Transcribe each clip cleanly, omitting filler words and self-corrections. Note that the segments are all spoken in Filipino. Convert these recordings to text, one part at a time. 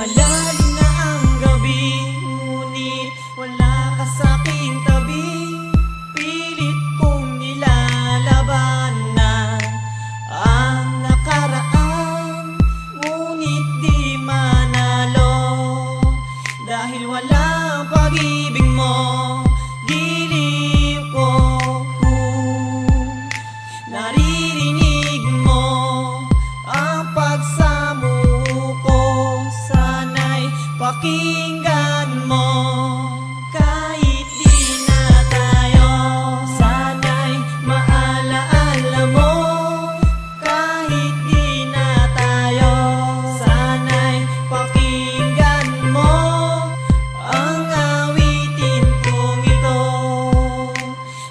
Malalim na ang gabi, ngunit wala ka sa aking tabi. Pilit kong nilalabanan ang nakaraan, ngunit di manalo. Dahil walang pag-ibig mo, giliw ko. Naririnig mo ang pagsamuko, sana'y pakinggan mo. Kahit di na tayo, sana'y maalaala mo. Kahit di na tayo, sana'y pakinggan mo ang awitin kong ito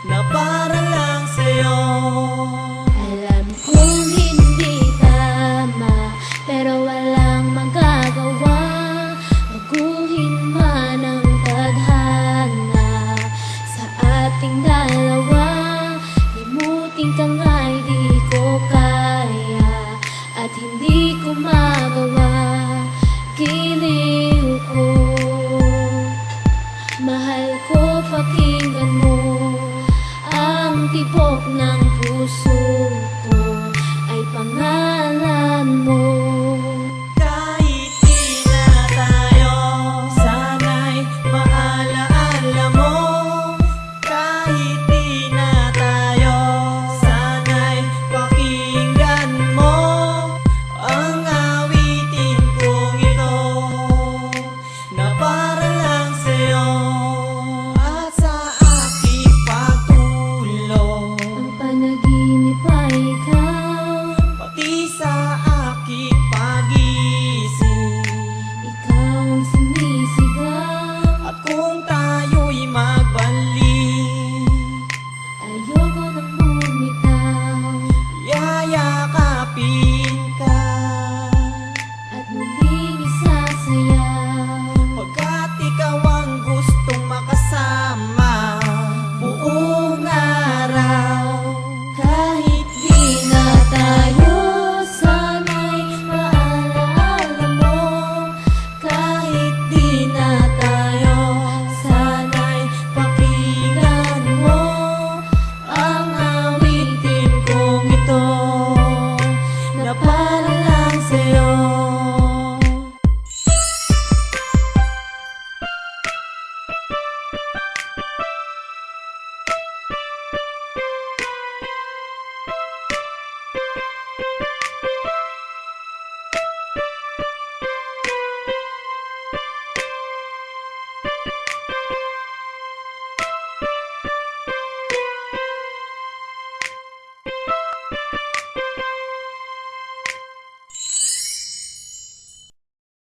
na para lang sa'yo. Alam kong hindi tama, pero walang magagawa. Baguhin man ang tadhana sa ating dalawa. Limutin ka nga'y di ko kaya at hindi ko magawa. Giliw ko, mahal ko, pakinggan mo ang tibok ng